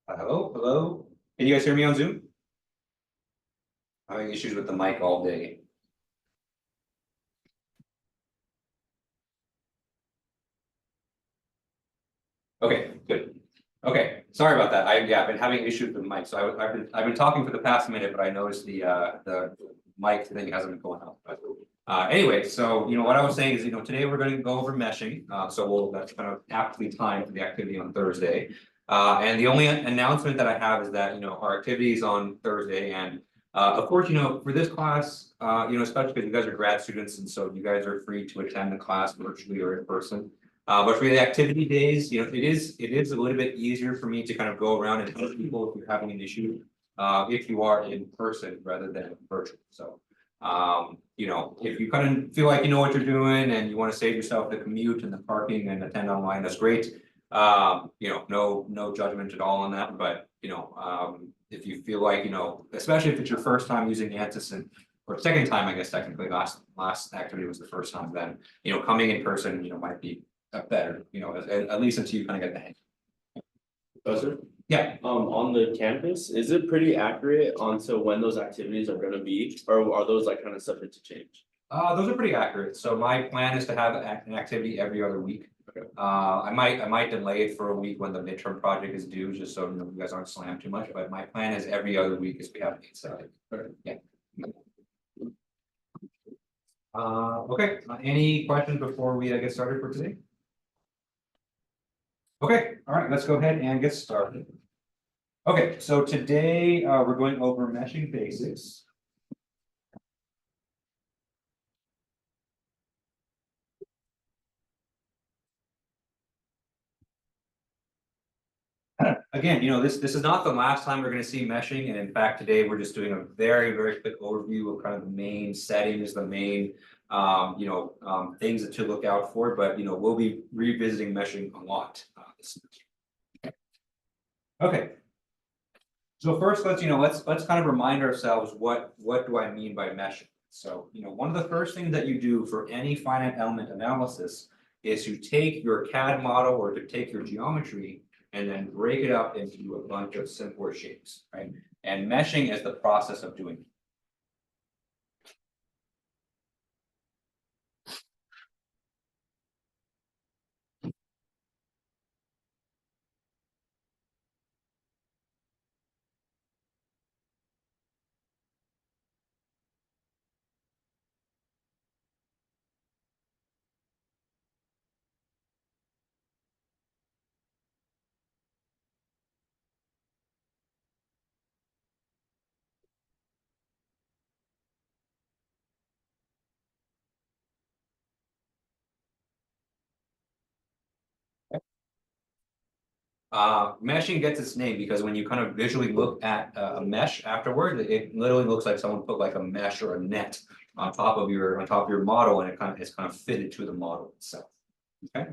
Hello, hello. Can you guys hear me on Zoom? I'm having issues with the mic all day. Okay, good. Okay, sorry about that. I've been having issues with the mic. So I've been talking for the past minute, but I noticed the mic thing hasn't been going out. But anyway, so what I was saying is today we're going to go over meshing. That's kind of aptly timed for the activity on Thursday. And the only announcement that I have is that our activity is on Thursday, and of course for this class, especially because you guys are grad students, and so you guys are free to attend the class virtually or in person. But for the activity days, it is a little bit easier for me to kind of go around and help people if you're having an issue, if you are in person rather than virtual. So, if you kind of feel like you know what you're doing and you want to save yourself the commute and the parking and attend online, that's great. No judgment at all on that. But if you feel like especially if it's your first time using Ansys and or second time, I guess technically last activity was the first time, then coming in person might be better, at least until you kind of get the hang. Professor? Yeah. On the campus, is it pretty accurate on when those activities are gonna be, or are those like kind of subject to change? Those are pretty accurate. So my plan is to have an activity every other week. Okay. I might delay it for a week when the midterm project is due, just so you guys aren't slammed too much. But my plan is every other week is we have 8 Saturday. Okay. Yeah. Okay. Any questions before we get started for today? Okay, all right, let's go ahead and get started. Okay, so today we're going over meshing basics. Again, this is not the last time we're going to see meshing, and in fact, today we're just doing a very quick overview of kind of the main settings, the main things that to look out for. But we'll be revisiting meshing a lot this semester. Okay. So first, let's kind of remind ourselves what do I mean by meshing. So one of the first things that you do for any finite element analysis is you take your CAD model or to take your geometry and then break it up into a bunch of simpler shapes, right? And meshing is the process of doing it. Meshing gets its name because when you kind of visually look at a mesh afterward, it literally looks like someone put like a mesh or a net on top of your model, and it's kind of fitted to the model itself. Okay.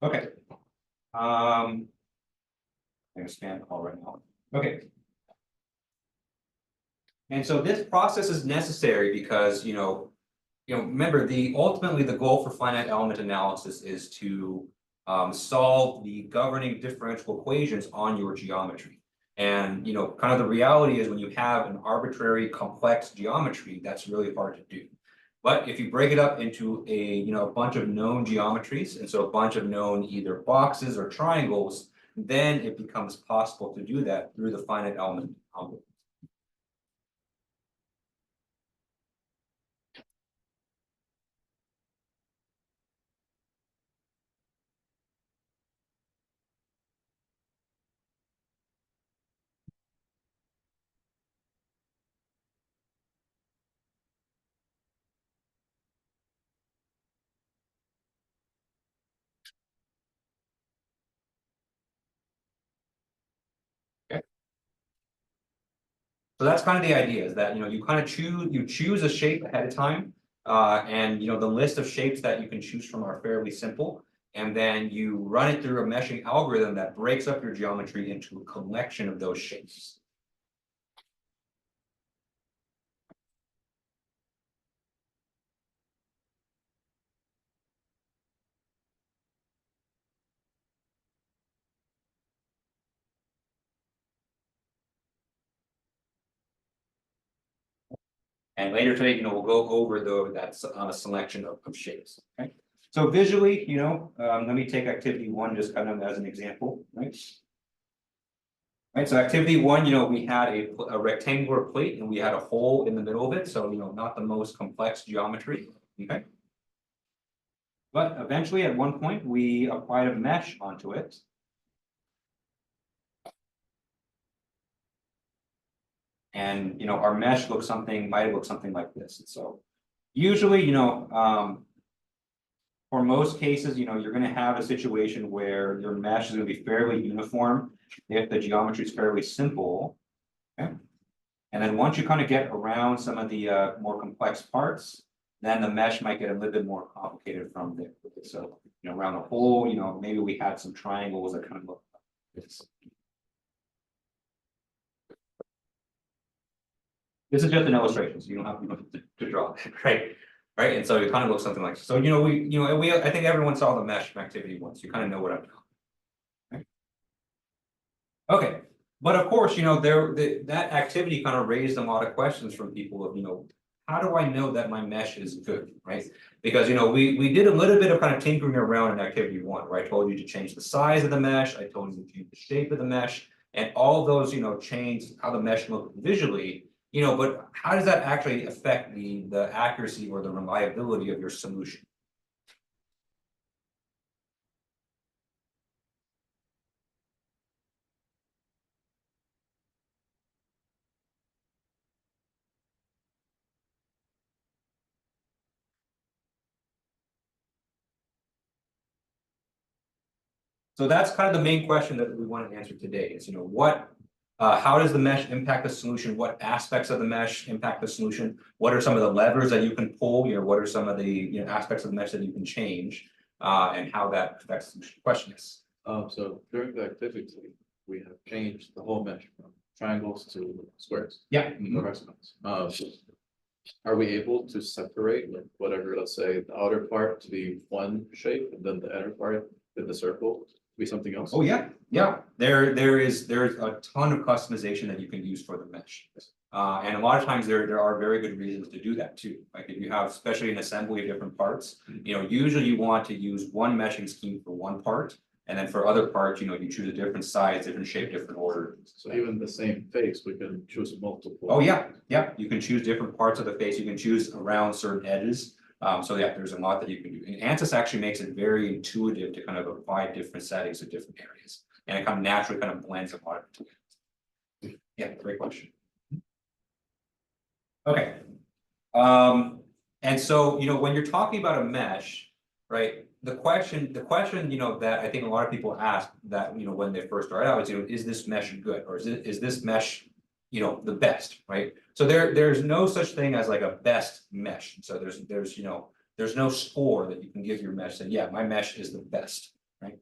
Okay. I'm gonna scan all right now. Okay. And so this process is necessary because remember ultimately the goal for finite element analysis is to solve the governing differential equations on your geometry. And kind of the reality is when you have an arbitrary complex geometry, that's really hard to do. But if you break it up into a bunch of known geometries, and so a bunch of known either boxes or triangles, then it becomes possible to do that through the finite element envelope. So that's kind of the idea, is that, you kind of choose a shape ahead of time. And the list of shapes that you can choose from are fairly simple. And then you run it through a meshing algorithm that breaks up your geometry into a collection of those shapes. And later today, we'll go over that's on a selection of shapes, okay? So visually, let me take activity one just kind of as an example, right? Right, so activity one, we had a rectangular plate and we had a hole in the middle of it, so not the most complex geometry, okay? But eventually, at one point, we applied a mesh onto it. And our mesh might look something like this. And so usually, for most cases, you're going to have a situation where your mesh is going to be fairly uniform if the geometry is fairly simple. Okay. And then once you kind of get around some of the more complex parts, then the mesh might get a little bit more complicated from there. So, around the hole, maybe we had some triangles that kind of look like this. This is just an illustration, so you don't have to draw it, right? Right, and so it kind of looks something like so. I think everyone saw the mesh from activity once. You kind of know what I'm talking about. Right? Okay, but of course, that activity kind of raised a lot of questions from people of how do I know that my mesh is good, right? Because we did a little bit of kind of tinkering around in activity one, where I told you to change the size of the mesh, I told you to change the shape of the mesh, and all those changed how the mesh looked visually. But how does that actually affect the accuracy or the reliability of your solution? So that's kind of the main question that we want to answer today is, how does the mesh impact the solution? What aspects of the mesh impact the solution? What are some of the levers that you can pull? What are some of the aspects of the mesh that you can change? And how that affects the solution? Question is. So during the activity, we have changed the whole mesh from triangles to squares. Yeah. Or hexagons. Are we able to separate like whatever, let's say, the outer part to be one shape and then the inner part in the circle to be something else? Oh yeah, yeah. There's a ton of customization that you can use for the mesh. And a lot of times there are very good reasons to do that too. Like if you have, especially an assembly of different parts, usually you want to use one meshing scheme for one part. And then for other parts, you choose a different size, different shape, different order. So even the same face, we can choose multiple. Oh yeah, yeah. You can choose different parts of the face. You can choose around certain edges. So yeah, there's a lot that you can do. And ANSYS actually makes it very intuitive to kind of apply different settings to different areas. And it kind of naturally kind of blends a lot of it together. Yeah, great question. Okay. And so, when you're talking about a mesh, right? The question, that I think a lot of people ask that, when they first start out is this mesh good? Or is this mesh, the best, right? So there's no such thing as like a best mesh. So there's no score that you can give your mesh saying, yeah, my mesh is the best, right?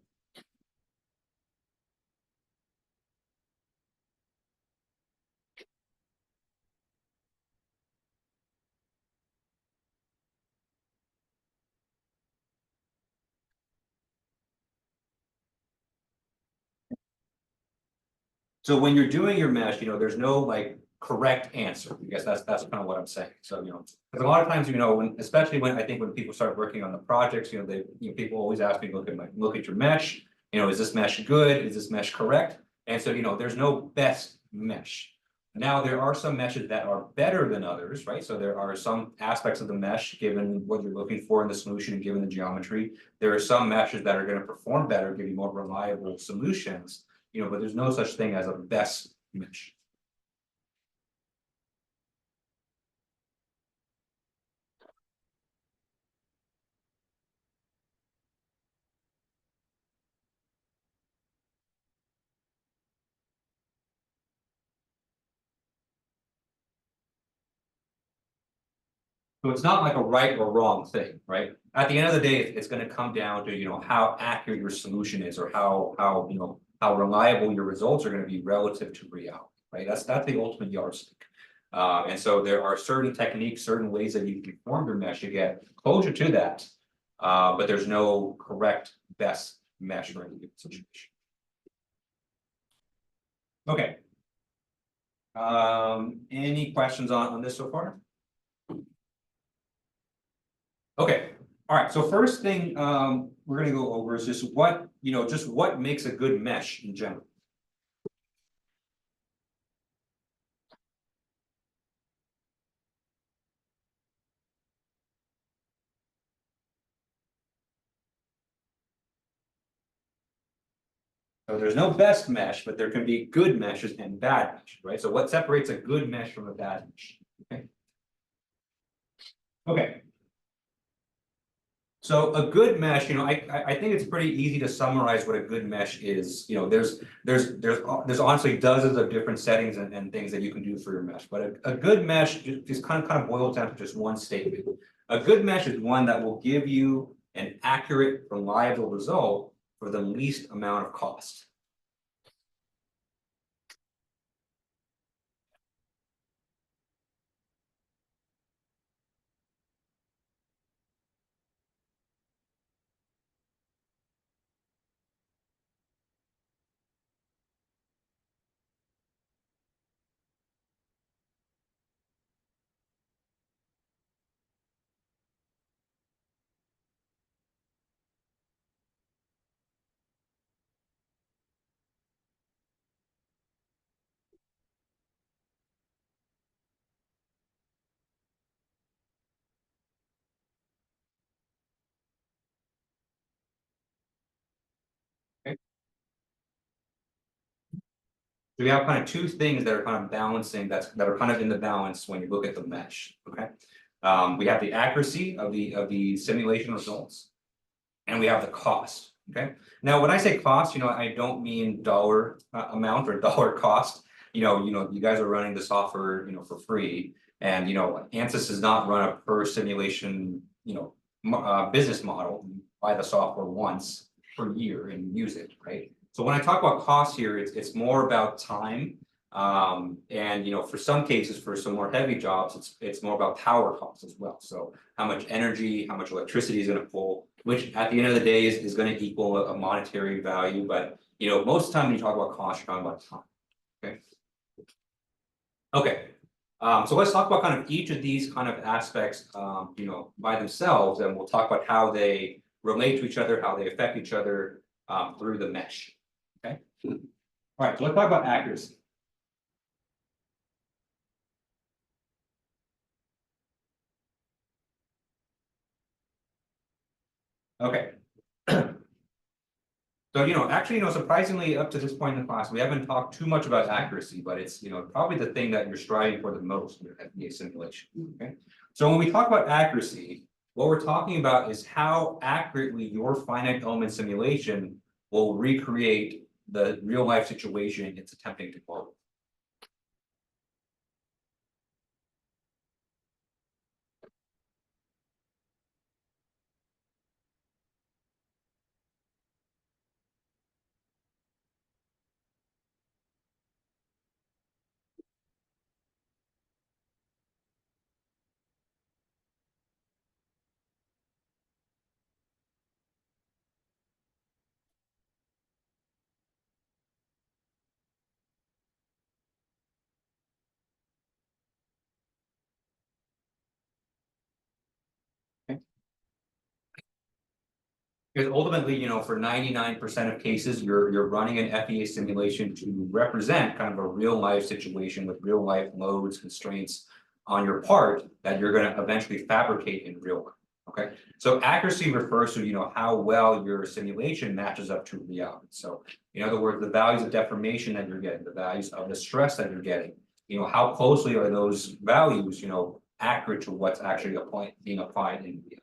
So when you're doing your mesh, there's no like correct answer. I guess that's kind of what I'm saying. So, because a lot of times, especially when I think when people start working on the projects, people always ask me, look at your mesh, Is this mesh good? Is this mesh correct? And so, there's no best mesh. Now, there are some meshes that are better than others, right? So there are some aspects of the mesh, given what you're looking for in the solution and given the geometry. There are some meshes that are going to perform better, give you more reliable solutions, but there's no such thing as a best mesh. So it's not like a right or wrong thing, right? At the end of the day, it's going to come down to, how accurate your solution is, or how reliable your results are going to be relative to reality, right? That's the ultimate yardstick. And so there are certain techniques, certain ways that you can form your mesh to get closer to that. But there's no correct best mesh for any given situation. Okay. Any questions on this so far? Okay, all right, so first thing we're gonna go over is just what makes a good mesh in general. So there's no best mesh, but there can be good meshes and bad meshes, right? So what separates a good mesh from a bad mesh? Okay. Okay. So a good mesh, I think it's pretty easy to summarize what a good mesh is. There's honestly dozens of different settings and things that you can do for your mesh, but a good mesh just kind of boils down to just one statement. A good mesh is one that will give you an accurate, reliable result for the least amount of cost. Okay. So we have kind of two things that are kind of balancing that are kind of in the balance when you look at the mesh. Okay. We have the accuracy of the simulation results, and we have the cost. Okay. Now, when I say cost, I don't mean dollar amount or dollar cost. You guys are running the software, for free, and ANSYS does not run a per simulation, business model. You buy the software once per year and use it, right? So when I talk about cost here, it's more about time. And for some cases, for some more heavy jobs, it's more about power costs as well. So how much energy, how much electricity is going to pull, which at the end of the day is going to equal a monetary value. But most of the time when you talk about cost, you're talking about time. Okay. Okay. So let's talk about kind of each of these kind of aspects, by themselves, and we'll talk about how they relate to each other, how they affect each other through the mesh. Okay. All right. So let's talk about accuracy. Okay. So, actually, surprisingly, up to this point in the class, we haven't talked too much about accuracy, but it's, probably the thing that you're striving for the most in your FBA simulation. Okay. So when we talk about accuracy, what we're talking about is how accurately your finite element simulation will recreate the real life situation it's attempting to model. Because ultimately, for 99% of cases, you're running an FEA simulation to represent kind of a real life situation with real life loads, constraints on your part that you're gonna eventually fabricate in real life, okay? So accuracy refers to, how well your simulation matches up to reality. So in other words, the values of deformation that you're getting, the values of the stress that you're getting, how closely are those values, accurate to what's actually being applied in reality.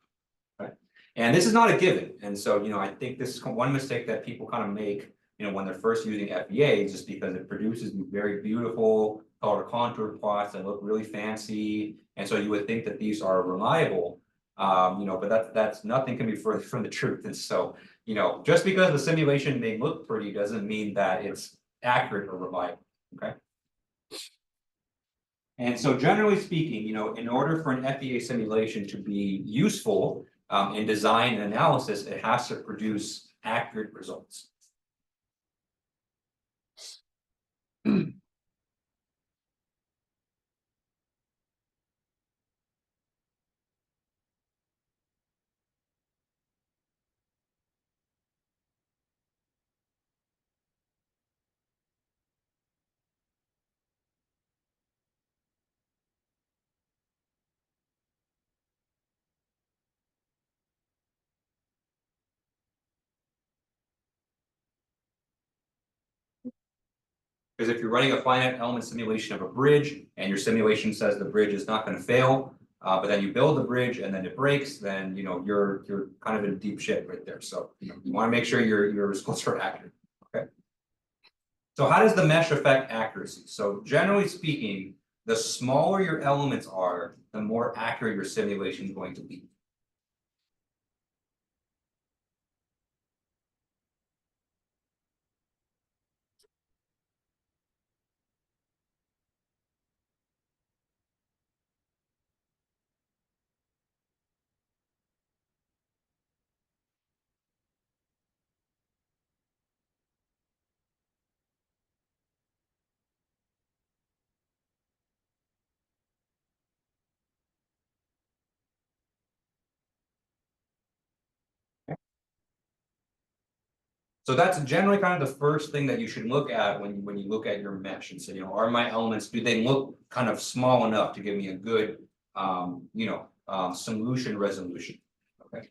And this is not a given. And so, I think this is one mistake that people kind of make, when they're first using FEA, just because it produces these very beautiful color contour plots that look really fancy. And so you would think that these are reliable, but that's nothing can be further from the truth. And so, just because the simulation may look pretty doesn't mean that it's accurate or reliable, okay? And so generally speaking, in order for an FEA simulation to be useful, in design and analysis, it has to produce accurate results. Because if you're running a finite element simulation of a bridge and your simulation says the bridge is not going to fail, but then you build the bridge and then it breaks, then you're kind of in deep shit right there. So you want to make sure your results are accurate. Okay. So how does the mesh affect accuracy? So generally speaking, the smaller your elements are, the more accurate your simulation is going to be. So that's generally kind of the first thing that you should look at when you look at your mesh and say, are my elements, do they look kind of small enough to give me a good, solution resolution? Okay.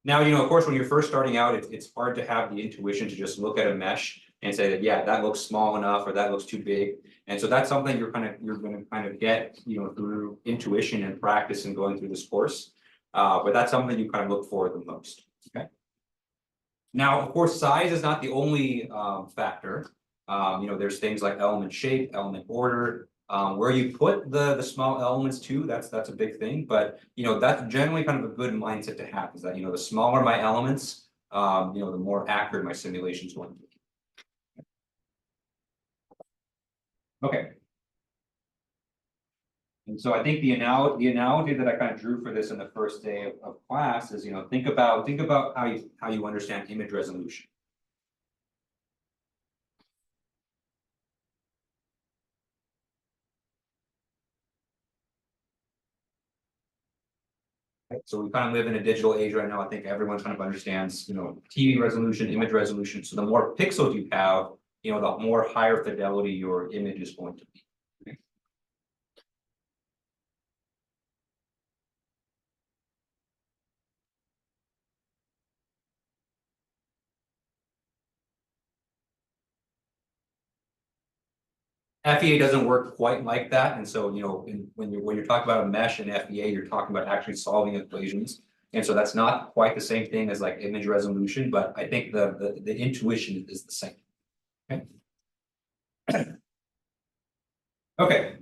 Now, of course, when you're first starting out, it's hard to have the intuition to just look at a mesh and say that, yeah, that looks small enough or that looks too big. And so that's something you're going to kind of get, through intuition and practice and going through this course. But that's something you kind of look for the most. Okay. Now, of course, size is not the only factor. There's things like element shape, element order, where you put the small elements too. That's a big thing. But that's generally kind of a good mindset to have. Is that the smaller my elements, the more accurate my simulation is going to be. Okay. And so I think the analogy that I kind of drew for this in the first day of class is, think about how you understand image resolution. Right? So we kind of live in a digital age right now. I think everyone kind of understands, TV resolution, image resolution. So the more pixels you have, the more higher fidelity your image is going to be. FEA doesn't work quite like that, and so when you're talking about a mesh in FEA, you're talking about actually solving equations, and so that's not quite the same thing as like image resolution, but I think the intuition is the same. Okay. Okay.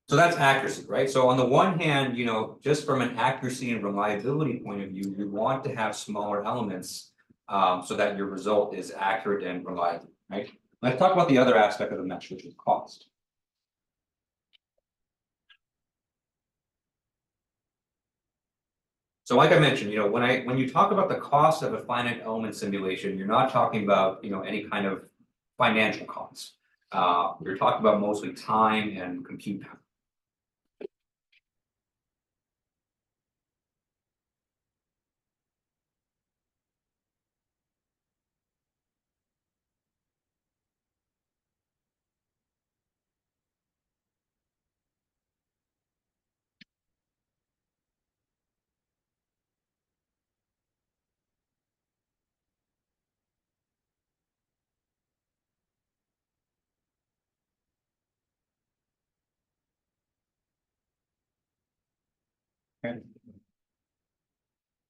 So that's accuracy, right? So on the one hand, just from an accuracy and reliability point of view, you want to have smaller elements so that your result is accurate and reliable, right? Let's talk about the other aspect of the mesh, which is cost. So like I mentioned, when you talk about the cost of a finite element simulation, you're not talking about, any kind of financial costs. You're talking about mostly time and compute power.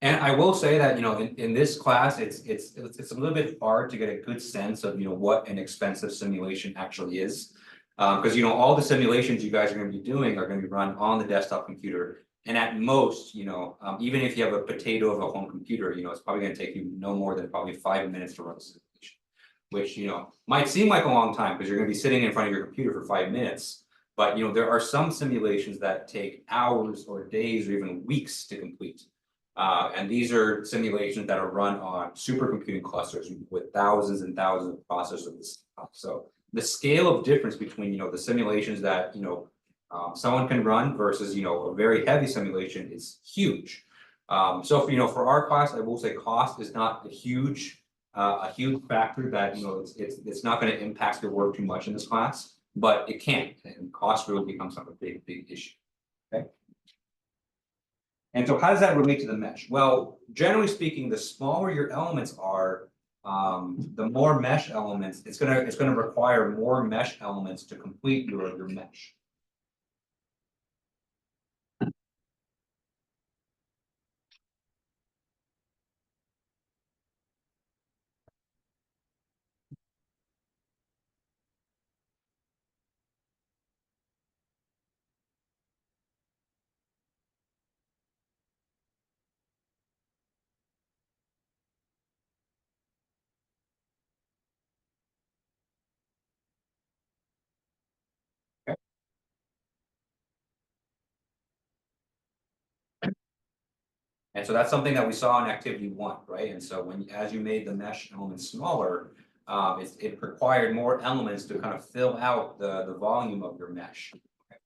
And I will say that, in this class, it's a little bit hard to get a good sense of, what an expensive simulation actually is. Because, all the simulations you guys are gonna be doing are gonna be run on the desktop computer. And at most, even if you have a potato of a home computer, it's probably gonna take you no more than probably 5 minutes to run the simulation. Which, might seem like a long time, because you're gonna be sitting in front of your computer for 5 minutes. But, there are some simulations that take hours or days or even weeks to complete. And these are simulations that are run on supercomputing clusters with thousands and thousands of processors. So the scale of difference between, the simulations that, someone can run versus, a very heavy simulation is huge. So for our class, I will say cost is not a huge factor that, it's not going to impact your work too much in this class, but it can, and cost really becomes a big issue. Okay. And so how does that relate to the mesh? Well, generally speaking, the smaller your elements are, the more mesh elements, it's gonna require more mesh elements to complete your mesh. And so that's something that we saw in activity 1, right? And so as you made the mesh elements smaller, it required more elements to kind of fill out the volume of your mesh. Okay.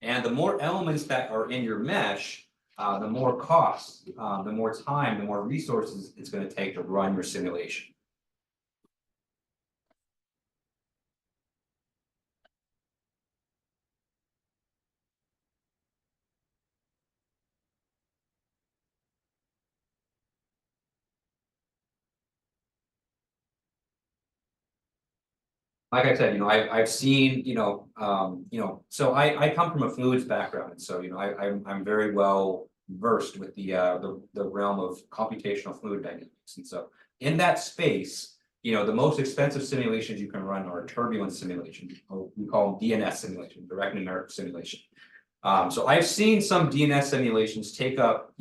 And the more elements that are in your mesh, the more cost, the more time, the more resources it's going to take to run your simulation. Like I said, I've seen, so I come from a fluids background, and so I'm very well versed with the realm of computational fluid dynamics, and so in that space, the most expensive simulations you can run are turbulence simulations, or we call them DNS simulation, direct numerical simulation. So I've seen some DNS simulations take up,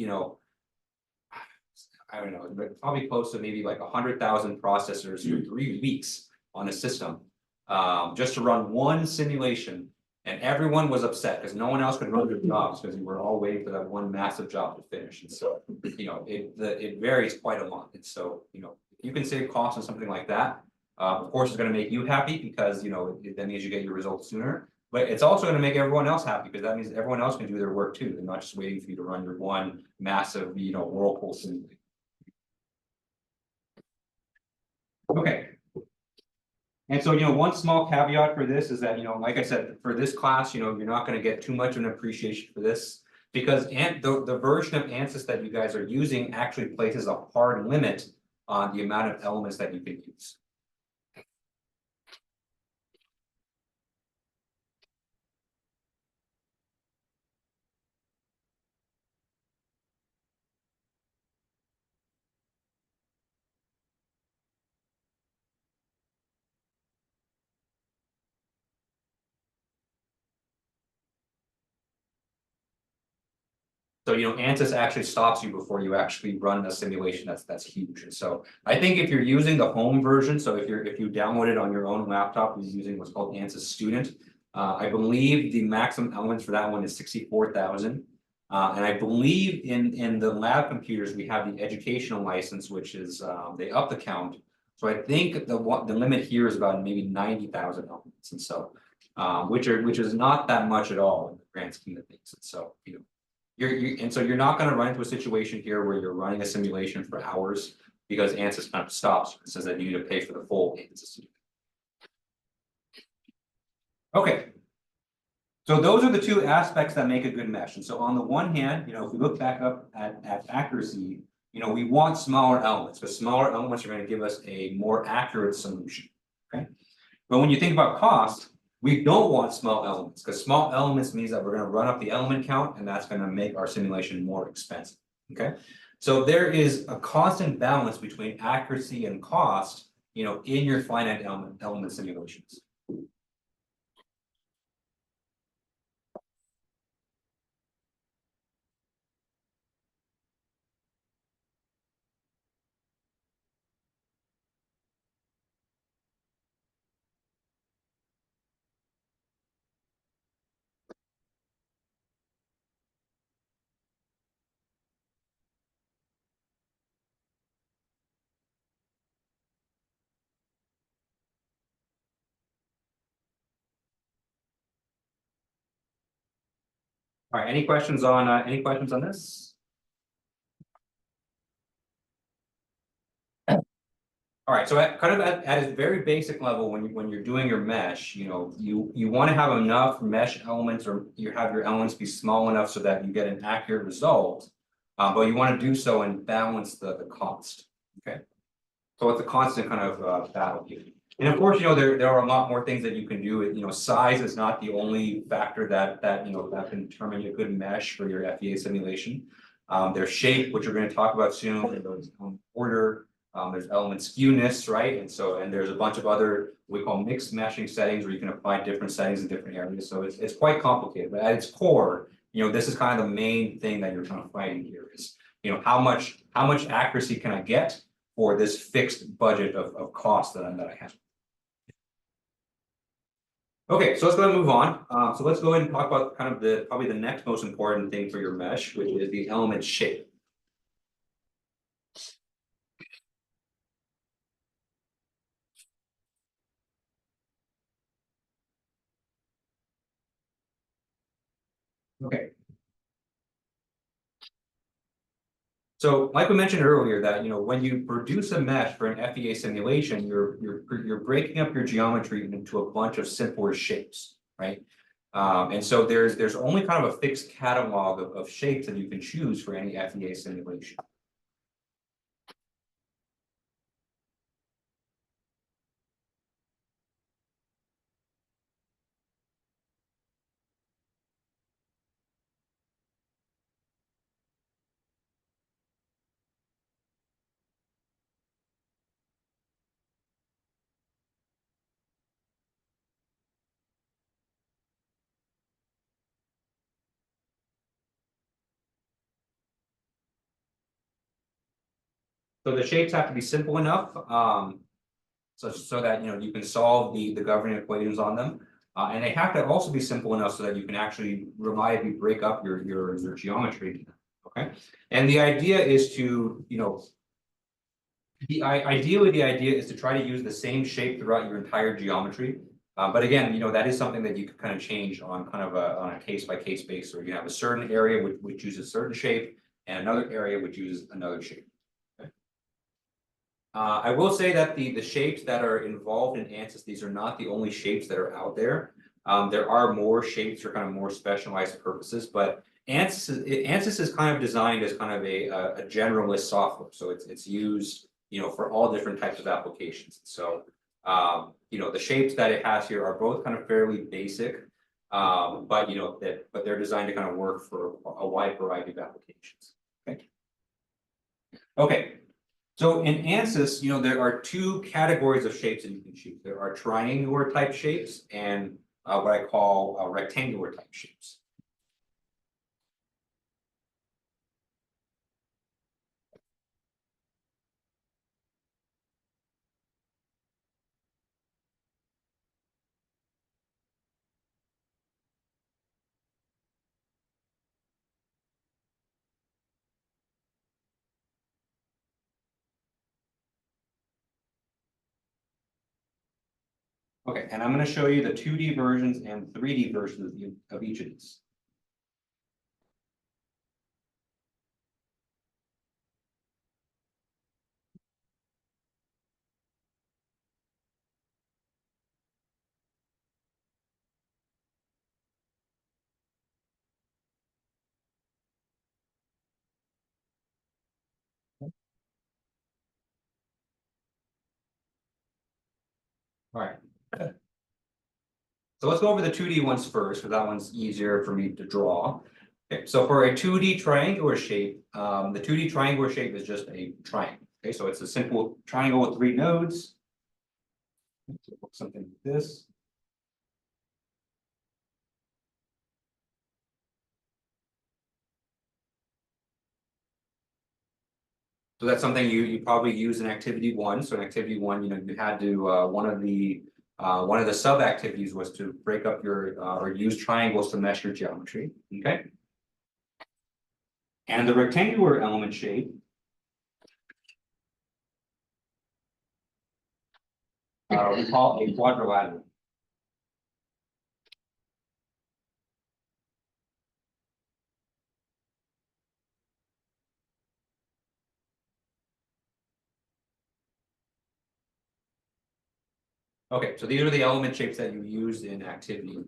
I don't know, but probably close to maybe like 100,000 processors for 3 weeks on a system. Just to run one simulation, and everyone was upset because no one else could run their jobs because we were all waiting for that one massive job to finish. And so, it varies quite a lot. And so, if you can save costs on something like that, of course, it's going to make you happy because that means you get your results sooner. But it's also going to make everyone else happy because that means everyone else can do their work too. They're not just waiting for you to run your one massive, whirlpool simulation. Okay. And so, one small caveat for this is that, like I said, for this class, you're not going to get too much of an appreciation for this because the version of ANSYS that you guys are using actually places a hard limit on the amount of elements that you can use. So, ANSYS actually stops you before you actually run a simulation that's huge. And so I think if you're using the home version, so if you download it on your own laptop, you're using what's called ANSYS Student. I believe the maximum elements for that one is 64,000. And I believe in the lab computers, we have the educational license, which is they up the count. So I think the limit here is about maybe 90,000 elements. And so which is not that much at all in the grand scheme of things. And so, and so you're not going to run into a situation here where you're running a simulation for hours because ANSYS kind of stops. It says that you need to pay for the full ANSYS. Okay. So those are the two aspects that make a good mesh. And so on the one hand, if we look back up at accuracy, we want smaller elements because smaller elements are going to give us a more accurate solution. Okay. But when you think about cost, We don't want small elements, because small elements means that we're gonna run up the element count, and that's gonna make our simulation more expensive, okay? So there is a constant balance between accuracy and cost, in your finite element simulations. All right, any questions on this? All right, so at a very basic level, when you're doing your mesh, you want to have enough mesh elements, or you have your elements be small enough so that you get an accurate result. But you want to do so and balance the cost. Okay. So it's a constant kind of battle here. And of course, there are a lot more things that you can do. Size is not the only factor that can determine a good mesh for your FEA simulation. There's shape, which we're going to talk about soon, and there's order. There's element skewness, right? And there's a bunch of other we call mixed meshing settings where you can apply different settings in different areas. So it's quite complicated, but at its core, this is kind of the main thing that you're kind of fighting here is, how much accuracy can I get for this fixed budget of cost that I have. Okay, so let's go ahead and move on. So let's go ahead and talk about kind of probably the next most important thing for your mesh, which is the element shape. Okay. So, like we mentioned earlier, that when you produce a mesh for an FEA simulation, you're breaking up your geometry into a bunch of simpler shapes, right? And so there's only kind of a fixed catalog of shapes that you can choose for any FEA simulation. So the shapes have to be simple enough, so that you can solve the governing equations on them, and they have to also be simple enough so that you can actually reliably break up your geometry. Okay, and the idea is to ideally the idea is to try to use the same shape throughout your entire geometry. But again, that is something that you can kind of change on kind of on a case by case basis, where you have a certain area which uses a certain shape and another area which uses another shape. I will say that the shapes that are involved in ANSYS, these are not the only shapes that are out there. There are more shapes for kind of more specialized purposes, but ANSYS is kind of designed as kind of a generalist software. So it's used, for all different types of applications. So, the shapes that it has here are both kind of fairly basic, but they're designed to kind of work for a wide variety of applications. Okay. Okay. So in ANSYS, there are two categories of shapes that you can choose. There are triangular type shapes and what I call rectangular type shapes. Okay, and I'm going to show you the 2D versions and 3D versions of each of these. All right. So let's go over the 2D ones first, because that one's easier for me to draw. Okay, so for a 2D triangular shape, the 2D triangular shape is just a triangle. Okay, so it's a simple triangle with 3 nodes. Something like this. So that's something you probably use in activity 1. So in activity 1, you had to one of the sub activities was to break up your or use triangles to mesh your geometry. Okay. And the rectangular element shape we call a quadrilateral. Okay, so these are the element shapes that you use in activity 1.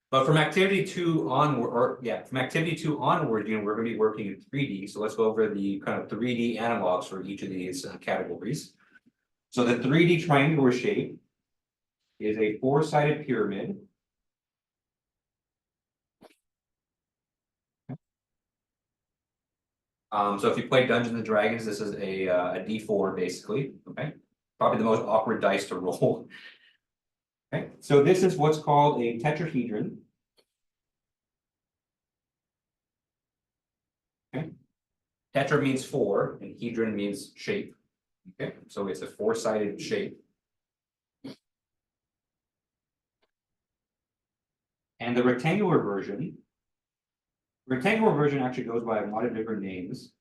But from activity 2 onward, from activity 2 onward, we're going to be working in 3D. So let's go over the kind of 3D analogs for each of these categories. So the 3D triangular shape is a 4-sided pyramid. So if you play Dungeons and Dragons, this is a D4 basically. Okay, probably the most awkward dice to roll. Okay, so this is what's called a tetrahedron. Okay, tetra means 4, and hedron means shape. Okay, so it's a 4-sided shape. And the rectangular version actually goes by a lot of different names.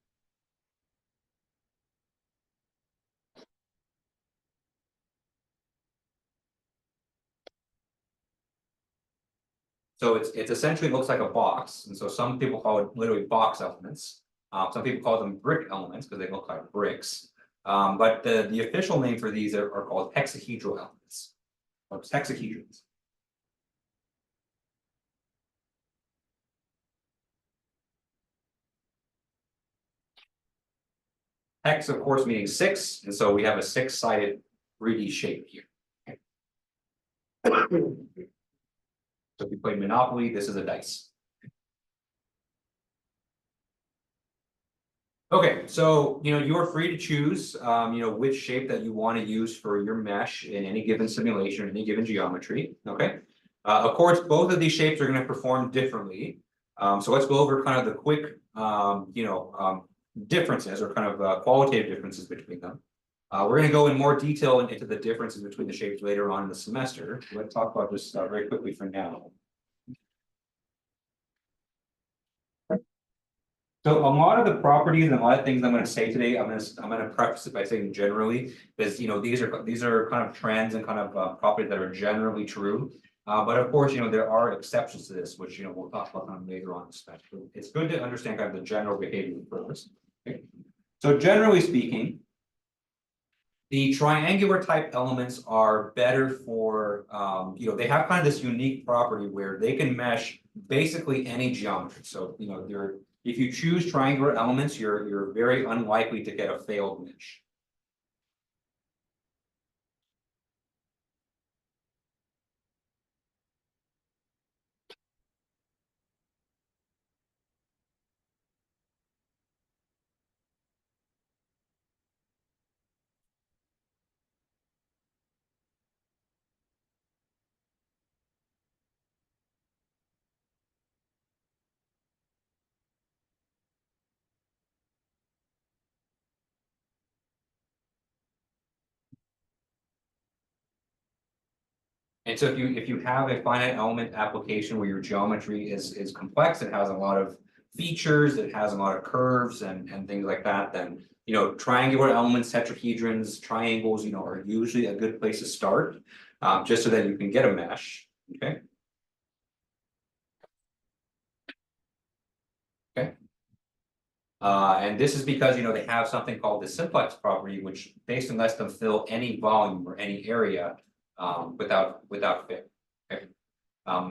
So it's essentially looks like a box, and so some people call it literally box elements. Some people call them brick elements because they look like bricks. But the official name for these are called hexahedral elements, or hexahedrons. Hex, of course, meaning 6, and so we have a 6-sided 3D shape here. So if you play Monopoly, this is a dice. Okay, so you're free to choose which shape that you want to use for your mesh in any given simulation, any given geometry. Okay, of course, both of these shapes are going to perform differently. So let's go over kind of the quick differences or kind of qualitative differences between them. We're going to go in more detail into the differences between the shapes later on in the semester. Let's talk about this very quickly for now. So a lot of the properties and a lot of things I'm going to say today, I'm going to preface it by saying generally, because these are kind of trends and kind of properties that are generally true. But of course, there are exceptions to this, which we'll talk about kind of later on in the semester. It's good to understand kind of the general behavior first. Okay. So generally speaking, the triangular type elements are better for they have kind of this unique property where they can mesh basically any geometry. So if you choose triangular elements, you're very unlikely to get a failed mesh. And so if you have a finite element application where your geometry is complex, it has a lot of features, it has a lot of curves and things like that, then triangular elements, tetrahedrons, triangles, are usually a good place to start, just so that you can get a mesh. Okay. Okay. And this is because they have something called the simplex property, which basically lets them fill any volume or any area without fit. Okay.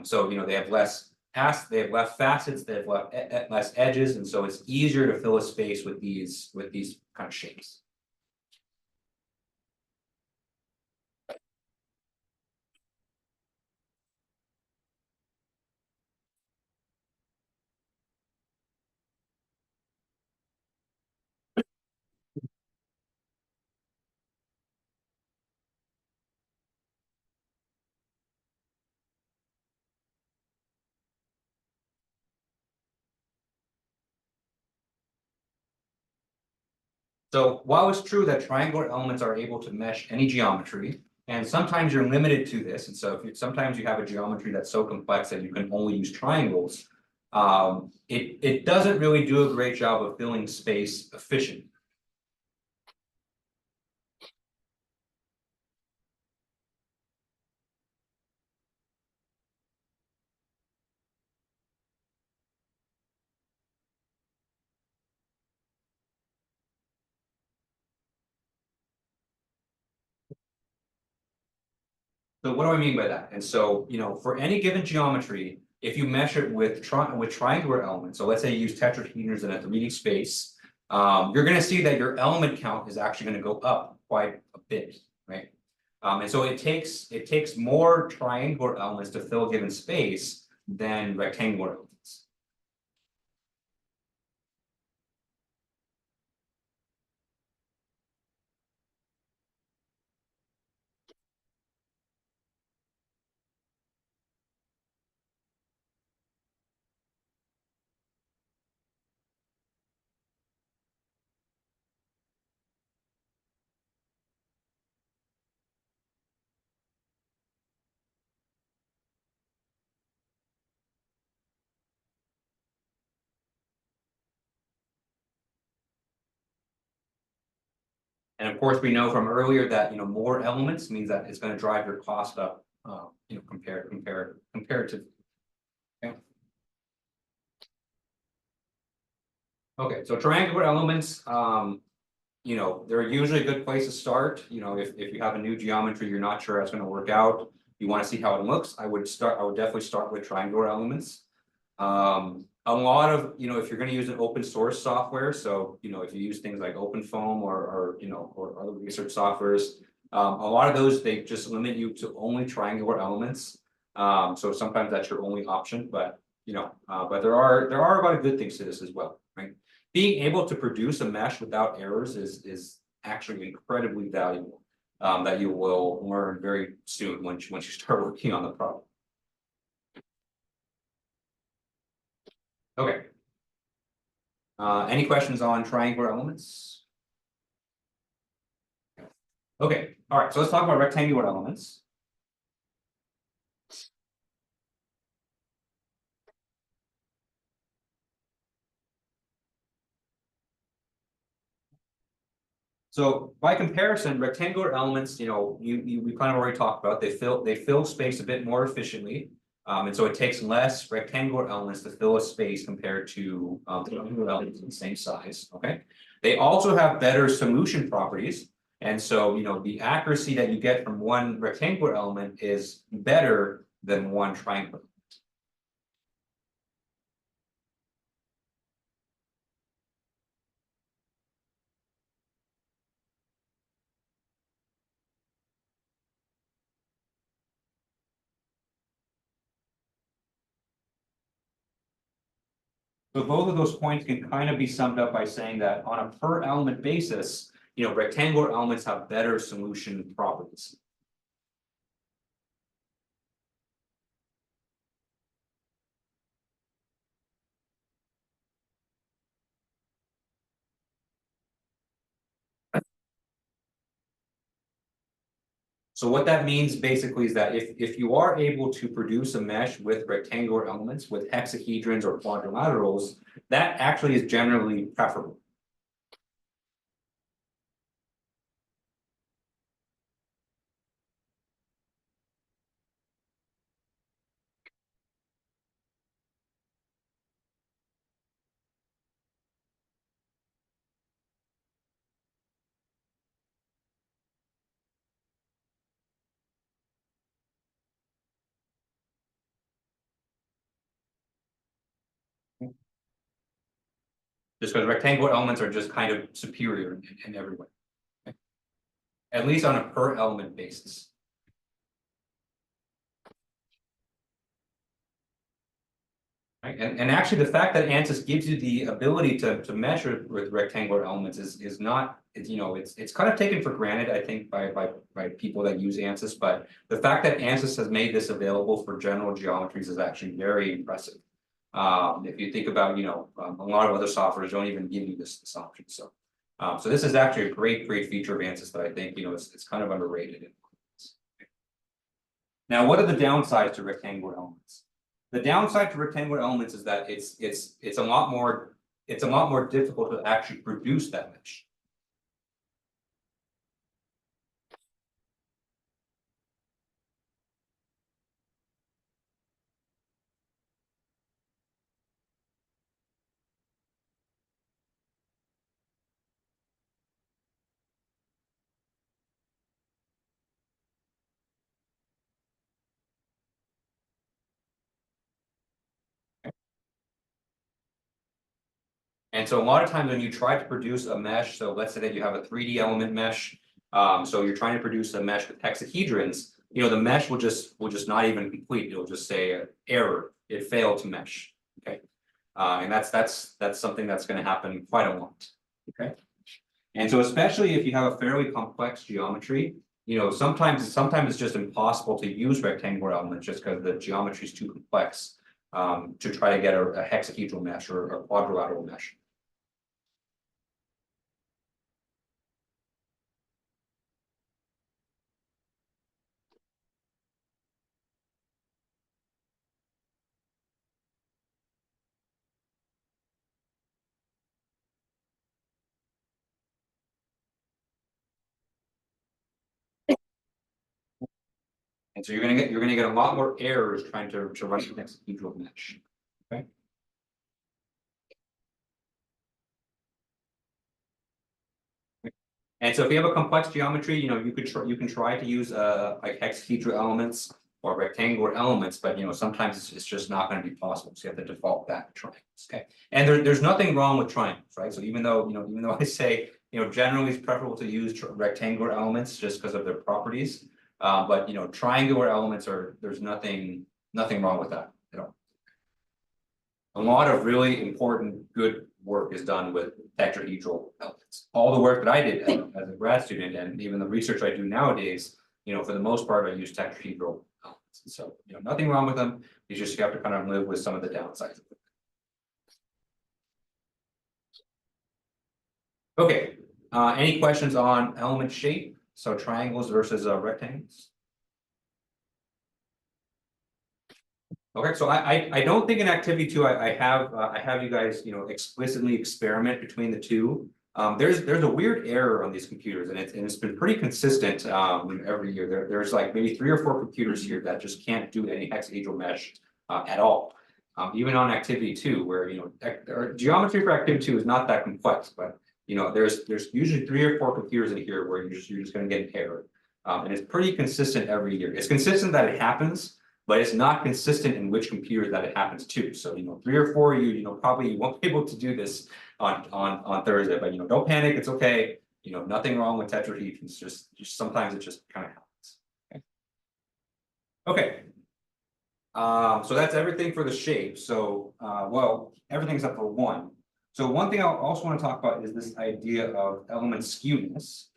So they have less facets, they have less edges, and so it's easier to fill a space with these kind of shapes. So while it's true that triangular elements are able to mesh any geometry, and sometimes you're limited to this, and so if you, sometimes you have a geometry that's so complex that you can only use triangles. It doesn't really do a great job of filling space efficiently. So what do I mean by that? And so, for any given geometry, if you measure it with triangular elements, so let's say you use tetrahedrons in a 3D space, you're going to see that your element count is actually going to go up quite a bit, right? And so it takes more triangular elements to fill a given space than rectangular elements. And of course, we know from earlier that more elements means that it's going to drive your cost up, comparatively. Okay. Okay, so triangular elements, they're usually a good place to start. If you have a new geometry, you're not sure how it's going to work out, you want to see how it looks. I would definitely start with triangular elements. A lot of, if you're going to use an open source software, so if you use things like OpenFOAM or other research softwares, a lot of those, they just limit you to only triangular elements. So sometimes that's your only option, but but there are a lot of good things to this as well, right? Being able to produce a mesh without errors is actually incredibly valuable, that you will learn very soon once you start working on the problem. Okay. Any questions on triangular elements? Okay, all right, so let's talk about rectangular elements. So by comparison, rectangular elements, we kind of already talked about, they fill space a bit more efficiently. And so it takes less rectangular elements to fill a space compared to triangular elements in the same size. Okay. They also have better solution properties. And so, the accuracy that you get from one rectangular element is better than one triangular. So both of those points can kind of be summed up by saying that on a per element basis, rectangular elements have better solution properties. So what that means basically is that if you are able to produce a mesh with rectangular elements, with hexahedrons or quadrilaterals, that actually is generally preferable. Just because rectangular elements are just kind of superior in every way. Okay? At least on a per element basis. Right? And actually the fact that ANSYS gives you the ability to measure with rectangular elements is not, it's kind of taken for granted, I think, by people that use ANSYS, but the fact that ANSYS has made this available for general geometries is actually very impressive. If you think about, a lot of other softwares don't even give you this option. So So this is actually a great feature of ANSYS that I think, it's kind of underrated. Now, what are the downsides to rectangular elements? The downside to rectangular elements is that it's a lot more difficult to actually produce that mesh. And so a lot of times when you try to produce a mesh, so let's say that you have a 3D element mesh, so you're trying to produce a mesh with hexahedrons, the mesh will just not even complete. It'll just say error, it failed to mesh. Okay. And that's something that's going to happen quite a lot. Okay. And so especially if you have a fairly complex geometry, sometimes it's just impossible to use rectangular elements just because the geometry is too complex to try to get a hexahedral mesh or a quadrilateral mesh. And so you're gonna get a lot more errors trying to run the hexahedral mesh. Okay. And so if you have a complex geometry, you can try to use like hexahedral elements or rectangular elements, but sometimes it's just not going to be possible. So you have to default back to triangles. Okay. And there's nothing wrong with triangles, right? So even though I say generally it's preferable to use rectangular elements just because of their properties, but triangular elements there's nothing wrong with that at all. A lot of really important good work is done with tetrahedral elements. All the work that I did as a grad student and even the research I do nowadays, for the most part, I use tetrahedral elements. And so, nothing wrong with them. You just have to kind of live with some of the downsides of it. Okay. Any questions on element shape? So triangles versus rectangles? Okay, so I don't think in activity 2 I have you guys explicitly experiment between the two. There's a weird error on these computers and it's been pretty consistent every year. There's like maybe 3 or 4 computers here that just can't do any hexahedral mesh at all. Even on activity 2 where geometry for activity 2 is not that complex, but there's usually 3 or 4 computers in here where you're just going to get an error. And it's pretty consistent every year. It's consistent that it happens, but it's not consistent in which computer that it happens to. So 3 or 4 of you, probably you won't be able to do this on Thursday, but don't panic, it's okay. Nothing wrong with tetrahedrons. Just sometimes it just kind of happens. Okay. So that's everything for the shape. So well, everything except for one. So one thing I also want to talk about is this idea of element skewness.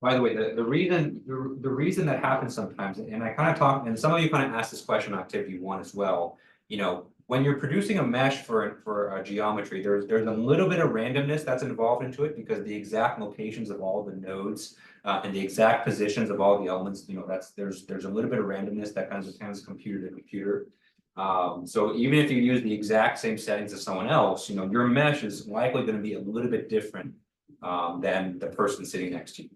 By the way, the reason that happens sometimes, and I kind of talk, and some of you kind of asked this question on activity 1 as well. When you're producing a mesh for a geometry, there's a little bit of randomness that's involved into it because the exact locations of all the nodes and the exact positions of all the elements, there's a little bit of randomness that kind of depends computer to computer. So even if you use the exact same settings as someone else, your mesh is likely going to be a little bit different than the person sitting next to you.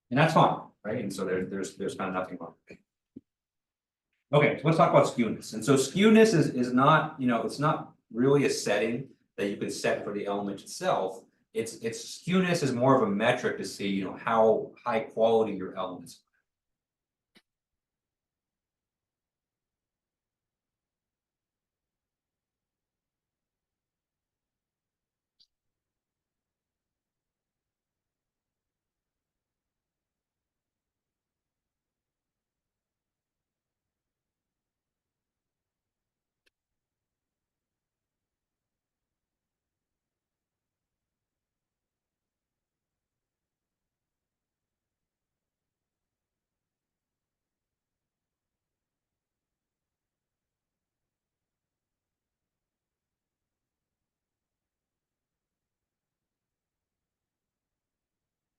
And that's fine, right? And so there's kind of nothing wrong. Okay, so let's talk about skewness. And so skewness is not, it's not really a setting that you can set for the element itself. It's skewness is more of a metric to see, how high quality your elements are.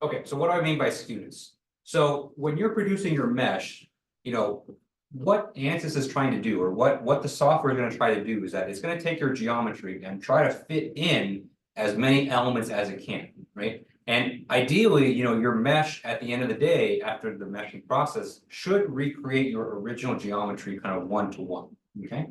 Okay, so what do I mean by skewness? So when you're producing your mesh, you know. What ANSYS is trying to do, or what the software is gonna try to do, is that it's gonna take your geometry and try to fit in as many elements as it can, right? And ideally, your mesh at the end of the day, after the meshing process, should recreate your original geometry kind of one to one, okay?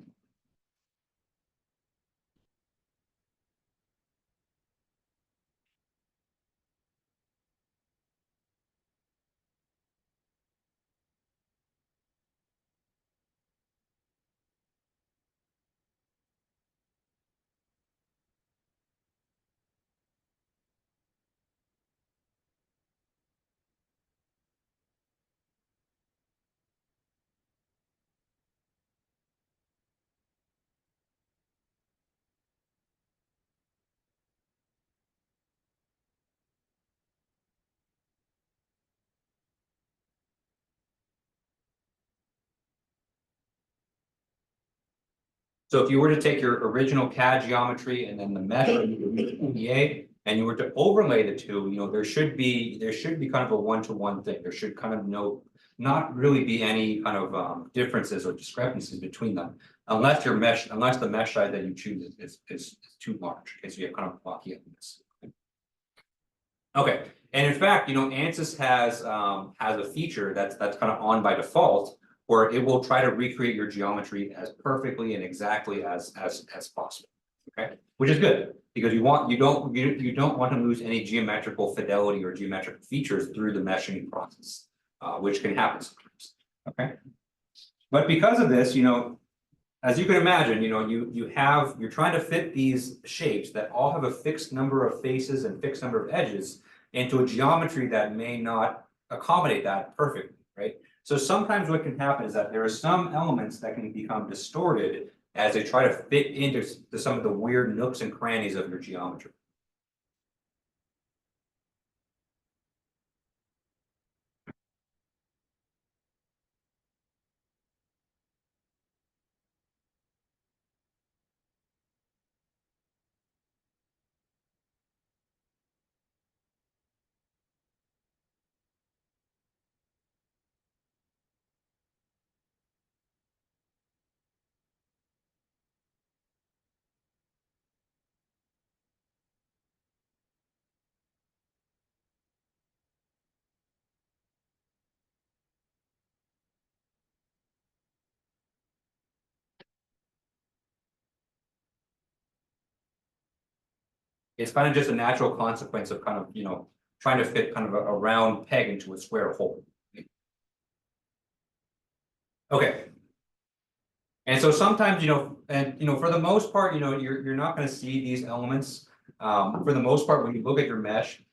So if you were to take your original CAD geometry and then the mesh of your EA, and you were to overlay the two, there should be kind of a one-to-one thing. There should kind of not really be any kind of differences or discrepancies between them. Unless the mesh size that you choose is too large, okay, so you have kind of blocky elements. Okay, and in fact, ANSYS has a feature that's kind of on by default, where it will try to recreate your geometry as perfectly and exactly as possible. Okay, which is good, because you don't want to lose any geometrical fidelity or geometric features through the meshing process, which can happen sometimes. Okay, but because of this, as you can imagine, you're trying to fit these shapes that all have a fixed number of faces and fixed number of edges into a geometry that may not accommodate that perfectly, right? So sometimes what can happen is that there are some elements that can become distorted as they try to fit into some of the weird nooks and crannies of your geometry. It's kind of just a natural consequence of kind of, trying to fit kind of a round peg into a square hole. Okay. And so sometimes, for the most part, you're not going to see these elements. For the most part, when you look at your mesh,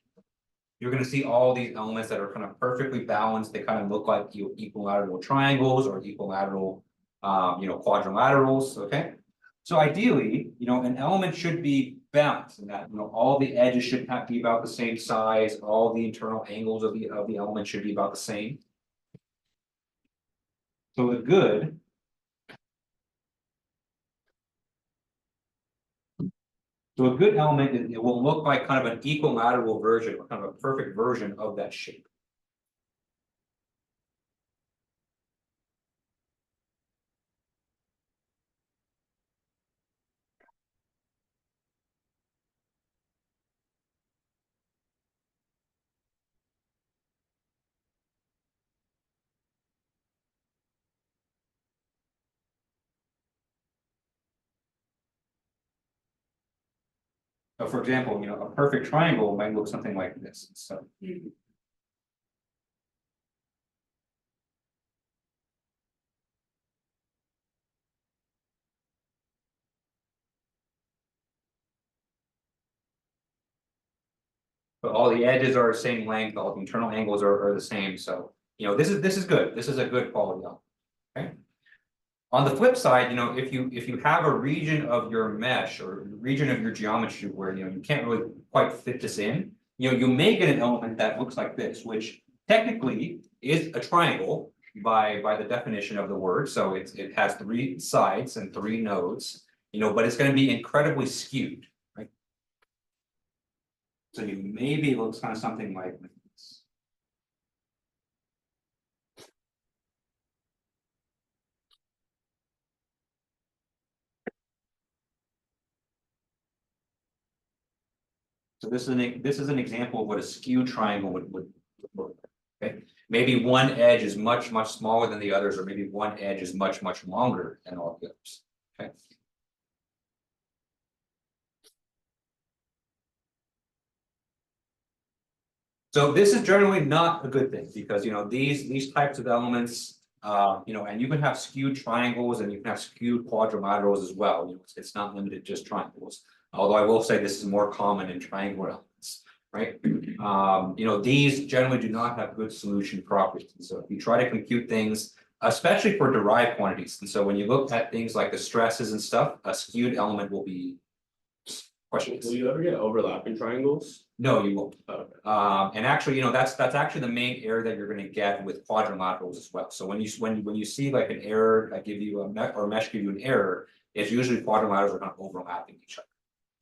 you're going to see all these elements that are kind of perfectly balanced. They kind of look like equilateral triangles or equilateral, quadrilaterals. Okay. So ideally, an element should be balanced in that, all the edges should be about the same size. All the internal angles of the element should be about the same. So the good. So a good element, it will look like kind of an equilateral version, or kind of a perfect version of that shape. So for example, a perfect triangle might look something like this. So but all the edges are the same length, all the internal angles are the same. So, this is good. This is a good quality element. Okay. On the flip side, if you have a region of your mesh or region of your geometry where you can't really quite fit this in, you may get an element that looks like this, which technically is a triangle by the definition of the word. So it has 3 sides and 3 nodes, but it's going to be incredibly skewed, right? So maybe it looks kind of something like So this is an example of what a skewed triangle would look like. Okay, maybe one edge is much smaller than the others, or maybe one edge is much longer than all the others. Okay. So this is generally not a good thing because these types of elements, and you can have skewed triangles and you can have skewed quadrilaterals as well. It's not limited to just triangles. Although I will say this is more common in triangular elements, right? These generally do not have good solution properties. And so if you try to compute things, especially for derived quantities, and so when you look at things like the stresses and stuff, a skewed element will be questions. Will you ever get overlapping triangles? No, you won't. Okay. And actually, that's actually the main error that you're going to get with quadrilaterals as well. So when you see like an error that give you or mesh give you an error, it's usually quadrilaterals are kind of overlapping each other.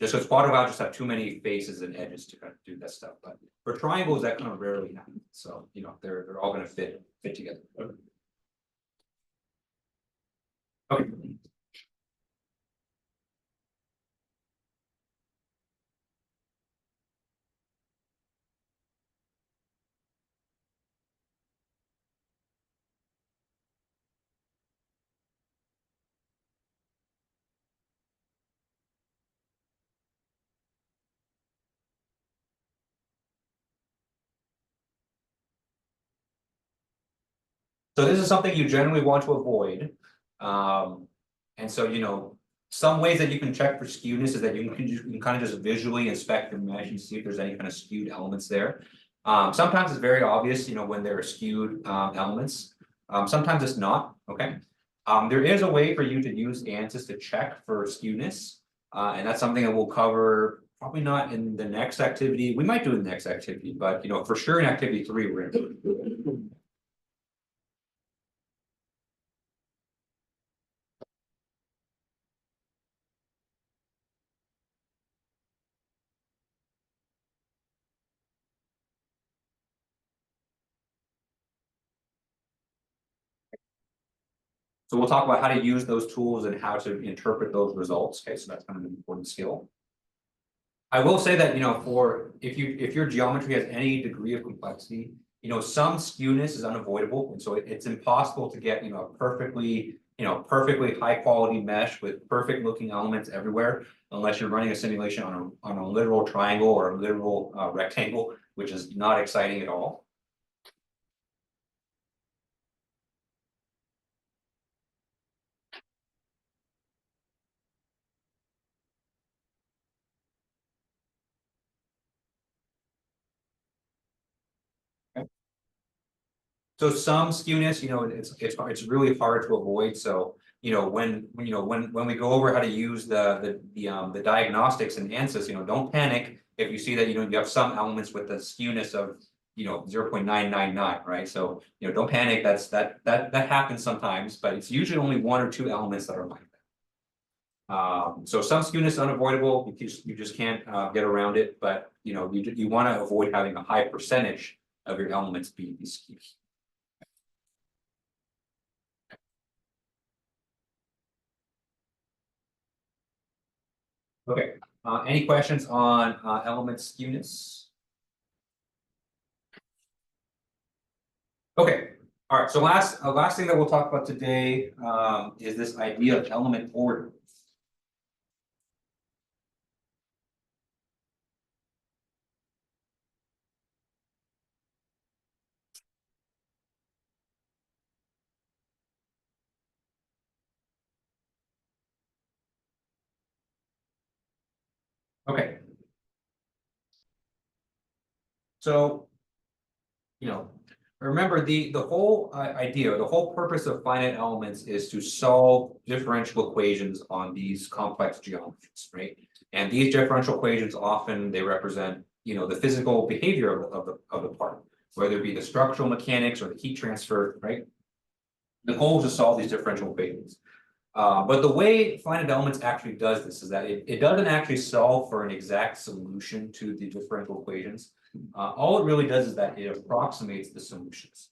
Just because quadrilaterals have too many faces and edges to kind of do that stuff. But for triangles, that kind of rarely happens. So they're all going to fit together. Okay. So this is something you generally want to avoid. And so, some ways that you can check for skewness is that you can kind of just visually inspect the mesh and see if there's any kind of skewed elements there. Sometimes it's very obvious, when there are skewed elements. Sometimes it's not, okay? There is a way for you to use ANSYS to check for skewness. And that's something that we'll cover probably not in the next activity. We might do it in the next activity, but for sure in activity 3, we're gonna do it. So we'll talk about how to use those tools and how to interpret those results. Okay, so that's kind of an important skill. I will say that, for if your geometry has any degree of complexity, some skewness is unavoidable. And so it's impossible to get, perfectly high quality mesh with perfect looking elements everywhere, unless you're running a simulation on a literal triangle or a literal rectangle, which is not exciting at all. So some skewness, it's really hard to avoid. So when we go over how to use the diagnostics in ANSYS, don't panic if you see that you have some elements with the skewness of 0.999, right? So don't panic. That happens sometimes, but it's usually only 1 or 2 elements that are like that. So some skewness is unavoidable. You just can't get around it, but you want to avoid having a high percentage of your elements be skewed. Okay, any questions on element skewness? Okay, all right, so last thing that we'll talk about today is this idea of element order. Okay. So, remember the whole idea, the whole purpose of finite elements is to solve differential equations on these complex geometries, right? And these differential equations often they represent, the physical behavior of the part, whether it be the structural mechanics or the heat transfer, right? The goal is to solve these differential equations. But the way finite elements actually does this is that it doesn't actually solve for an exact solution to the differential equations. All it really does is that it approximates the solutions.